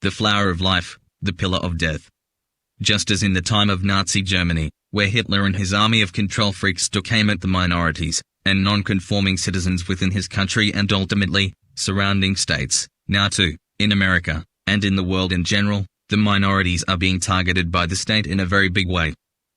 the flower of life, the pillar of death. Just as in the time of Nazi Germany, where Hitler and his army of control freaks took aim at the minorities and non-conforming citizens within his country and ultimately, surrounding states, now too, in America, and in the world in general, the minorities are being targeted by the state in a very big way.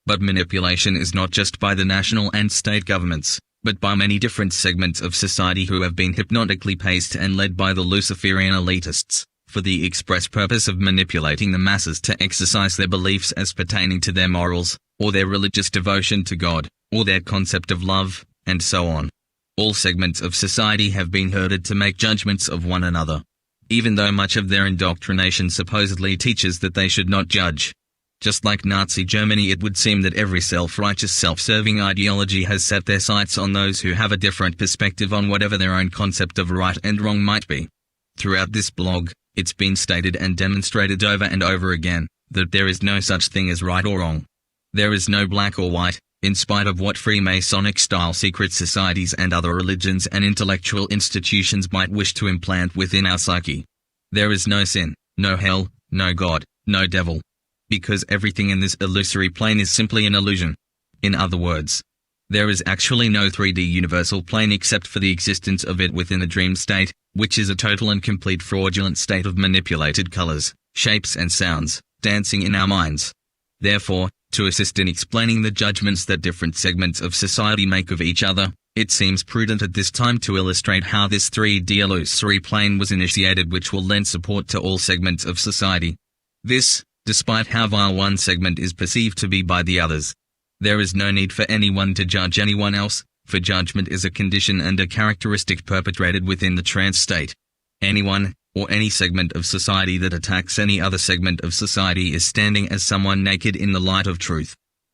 But manipulation is not just by the national and state governments, but by many different segments of society who have been hypnotically paced and led by the Luciferian elitists, for the express purpose of manipulating the masses to exercise their beliefs as pertaining to their morals, or their religious devotion to God, or their concept of love, and so on. All segments of society have been herded to make judgments of one another, even though much of their indoctrination supposedly teaches that they should not judge. Just like Nazi Germany, it would seem that every self-righteous, self-serving ideology has set their sights on those who have a different perspective on whatever their own concept of right and wrong might be. Throughout this blog, it's been stated and demonstrated over and over again that there is no such thing as right or wrong. There is no black or white, in spite of what Freemasonic-style secret societies and other religions and intellectual institutions might wish to implant within our psyche. There is no sin, no hell, no God, no devil. Because everything in this illusory plane is simply an illusion. In other words, there is actually no 3D universal plane except for the existence of it within a dream state, which is a total and complete fraudulent state of manipulated colors, shapes and sounds, dancing in our minds. Therefore, to assist in explaining the judgments that different segments of society make of each other, it seems prudent at this time to illustrate how this 3D illusory plane was initiated, which will lend support to all segments of society. This, despite how vile one segment is perceived to be by the others. There is no need for anyone to judge anyone else, for judgment is a condition and a characteristic perpetrated within the trance state. Anyone, or any segment of society that attacks any other segment of society is standing as someone naked in the light of truth.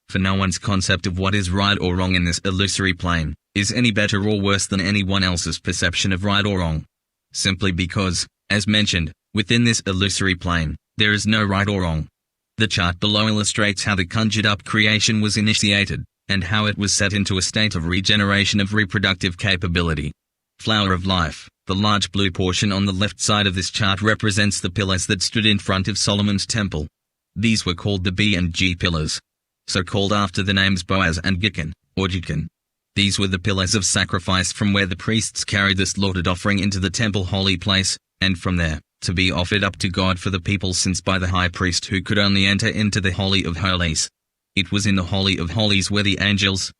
For no one's concept of what is right or wrong in this illusory plane is any better or worse than anyone else's perception of right or wrong. Simply because, as mentioned, within this illusory plane, there is no right or wrong. The chart below illustrates how the conjured-up creation was initiated, and how it was set into a state of regeneration of reproductive capability. Flower of life, the large blue portion on the left side of this chart represents the pillars that stood in front of Solomon's temple. These were called the B and G pillars, so called after the names Boaz and Giccan, or Jiccan. These were the pillars of sacrifice from where the priests carried the slaughtered offering into the temple holy place, and from there, to be offered up to God for the people's sins by the high priest who could only enter into the Holy of Holies. It was in the Holy of Holies where the angels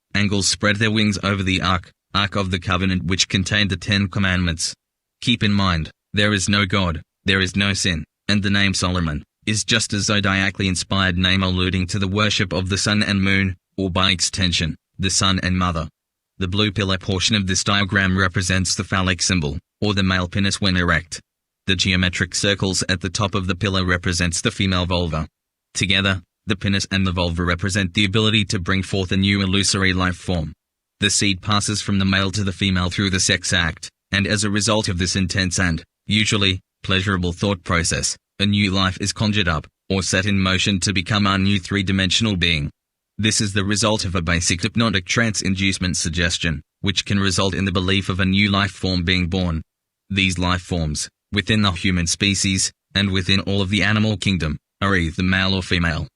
spread their wings over the Ark of the Covenant, which contained the 10 Commandments. Keep in mind, there is no God, there is no sin, and the name Solomon is just a zodiacally inspired name alluding to the worship of the sun and moon, or by extension, the sun and mother. The blue pillar portion of this diagram represents the phallic symbol, or the male penis when erect. The geometric circles at the top of the pillar represents the female vulva. Together, the penis and the vulva represent the ability to bring forth a new illusory life form. The seed passes from the male to the female through the sex act, and as a result of this intense and, usually, pleasurable thought process, a new life is conjured up, or set in motion to become our new three-dimensional being. This is the result of a basic hypnotic trance inducement suggestion, which can result in the belief of a new life form being born. These life forms, within the human species, and within all of the animal kingdom, are either male or female.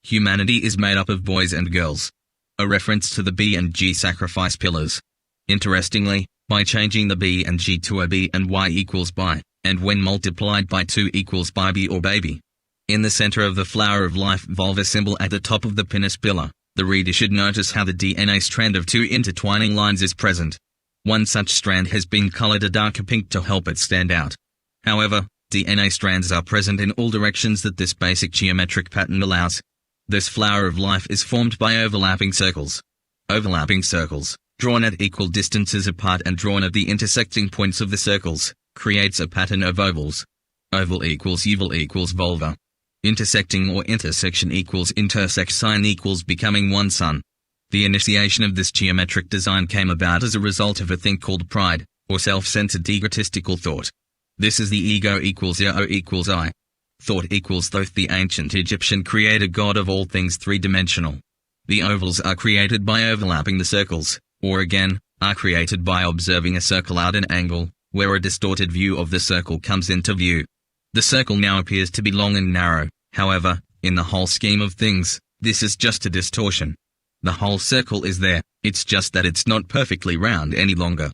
Humanity is made up of boys and girls. A reference to the B and G sacrifice pillars. Interestingly, by changing the B and G to a B and Y equals bi, and when multiplied by 2 equals baby or baby. In the center of the flower of life vulva symbol at the top of the penis pillar, the reader should notice how the DNA strand of 2 intertwining lines is present. One such strand has been colored a darker pink to help it stand out. However, DNA strands are present in all directions that this basic geometric pattern allows. This flower of life is formed by overlapping circles. Overlapping circles, drawn at equal distances apart and drawn at the intersecting points of the circles, creates a pattern of ovals. Oval equals uval equals vulva. Intersecting or intersection equals INTER-SEX-SION equals becoming one sun. The initiation of this geometric design came about as a result of a thing called pride, or self-centered egotistical thought. This is the ego equals EYO equals I. Thought equals Thoth, the ancient Egyptian creator god of all things three-dimensional. The ovals are created by overlapping the circles, or again, are created by observing a circle at an angle, where a distorted view of the circle comes into view. The circle now appears to be long and narrow. However, in the whole scheme of things, this is just a distortion. The whole circle is there, it's just that it's not perfectly round any longer.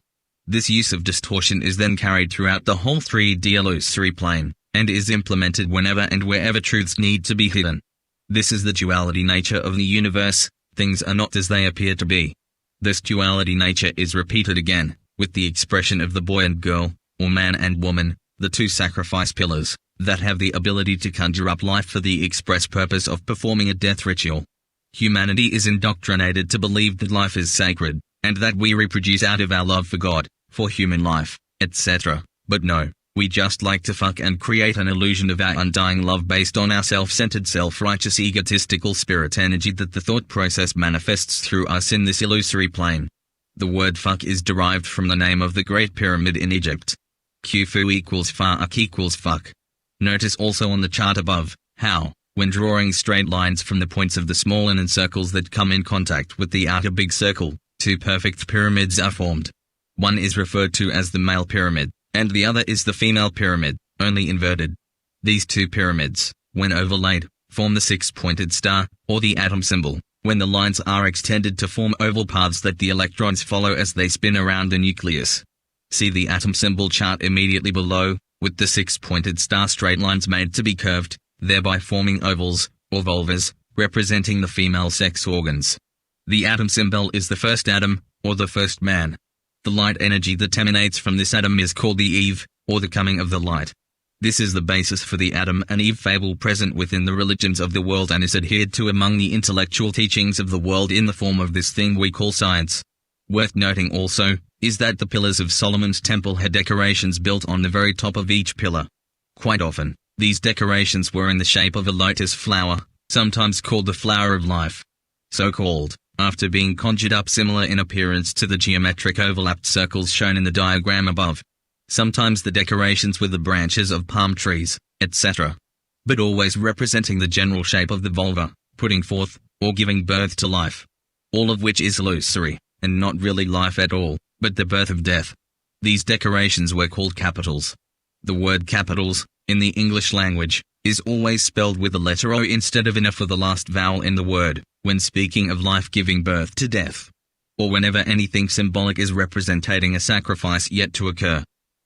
This use of distortion is then carried throughout the whole 3D illusory plane, and is implemented whenever and wherever truths need to be hidden. This is the duality nature of the universe. Things are not as they appear to be. This duality nature is repeated again, with the expression of the boy and girl, or man and woman, the two sacrifice pillars, that have the ability to conjure up life for the express purpose of performing a death ritual. Humanity is indoctrinated to believe that life is sacred, and that we reproduce out of our love for God, for human life, etc. But no, we just like to fuck and create an illusion of our undying love based on our self-centered, self-righteous, egotistical spirit energy that the thought process manifests through us in this illusory plane. The word fuck is derived from the name of the Great Pyramid in Egypt. Khufu equals fa'ak equals fuck. Notice also on the chart above, how, when drawing straight lines from the points of the small inner circles that come in contact with the outer big circle, two perfect pyramids are formed. One is referred to as the male pyramid, and the other is the female pyramid, only inverted. These two pyramids, when overlaid, form the six-pointed star, or the atom symbol, when the lines are extended to form oval paths that the electrons follow as they spin around the nucleus. See the atom symbol chart immediately below, with the six-pointed star straight lines made to be curved, thereby forming ovals, or vulvas, representing the female sex organs. The atom symbol is the first atom, or the first man. The light energy that emanates from this atom is called the Eve, or the coming of the light. This is the basis for the Adam and Eve fable present within the religions of the world and is adhered to among the intellectual teachings of the world in the form of this thing we call science. Worth noting also, is that the pillars of Solomon's temple had decorations built on the very top of each pillar. Quite often, these decorations were in the shape of a lotus flower, sometimes called the flower of life. So called, after being conjured up similar in appearance to the geometric overlapped circles shown in the diagram above. Sometimes the decorations were the branches of palm trees, etc. But always representing the general shape of the vulva, putting forth, or giving birth to life. All of which is illusory, and not really life at all, but the birth of death. These decorations were called capitals. The word capitals, in the English language, is always spelled with the letter O instead of ina for the last vowel in the word, when speaking of life giving birth to death. Or whenever anything symbolic is representing a sacrifice yet to occur.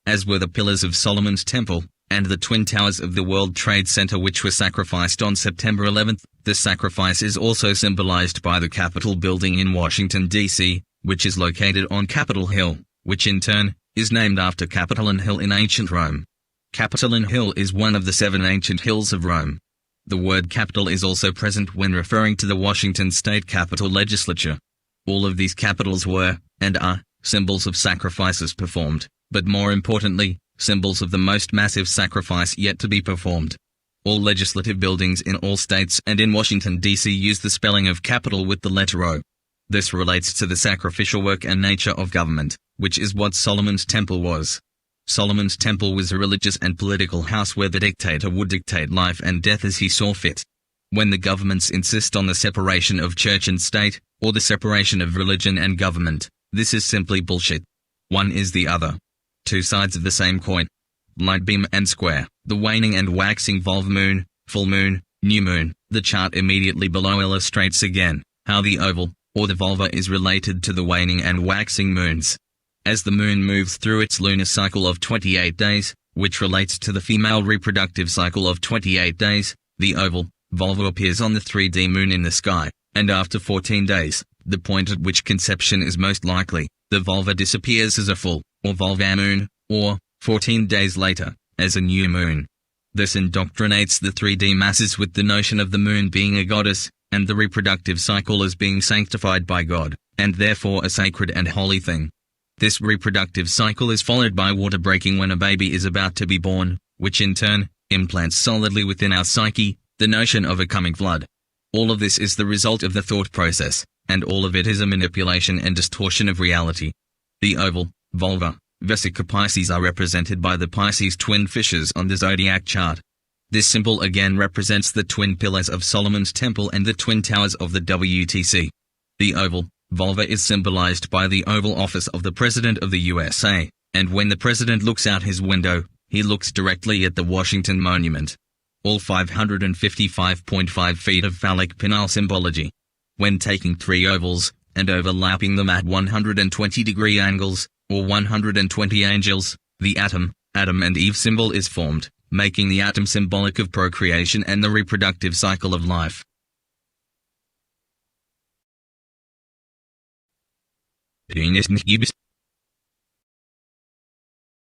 As were the pillars of Solomon's temple, and the twin towers of the World Trade Center which were sacrificed on September 11th, the sacrifice is also symbolized by the Capitol building in Washington, D.C., which is located on Capitol Hill, which in turn, is named after Capitoline Hill in ancient Rome. Capitoline Hill is one of the 7 ancient hills of Rome. The word capital is also present when referring to the Washington State Capitol Legislature. All of these capitals were, and are, symbols of sacrifices performed, but more importantly, symbols of the most massive sacrifice yet to be performed. All legislative buildings in all states and in Washington, D.C. use the spelling of capital with the letter O. This relates to the sacrificial work and nature of government, which is what Solomon's temple was. Solomon's temple was a religious and political house where the dictator would dictate life and death as he saw fit. When the governments insist on the separation of church and state, or the separation of religion and government, this is simply bullshit. One is the other. Two sides of the same coin. Light beam and square, the waning and waxing volve moon, full moon, new moon. The chart immediately below illustrates again, how the oval, or the vulva is related to the waning and waxing moons. As the moon moves through its lunar cycle of 28 days, which relates to the female reproductive cycle of 28 days, the oval, vulva appears on the 3D moon in the sky, and after 14 days, the point at which conception is most likely, the vulva disappears as a full, or vulvar moon, or, 14 days later, as a new moon. This indoctrinates the 3D masses with the notion of the moon being a goddess, and the reproductive cycle as being sanctified by God, and therefore a sacred and holy thing. This reproductive cycle is followed by water breaking when a baby is about to be born, which in turn, implants solidly within our psyche, the notion of a coming flood. All of this is the result of the thought process, and all of it is a manipulation and distortion of reality. The oval, vulva, vesica Pisces are represented by the Pisces twin fishes on the zodiac chart. This symbol again represents the twin pillars of Solomon's temple and the twin towers of the WTC. The oval, vulva is symbolized by the Oval Office of the President of the USA, and when the President looks out his window, He looks directly at the Washington Monument. All 555.5 feet of phallic penile symbology. When taking three ovals, and overlapping them at 120-degree angles, or 120 angles, the Adam and Eve symbol is formed, making the atom symbolic of procreation and the reproductive cycle of life.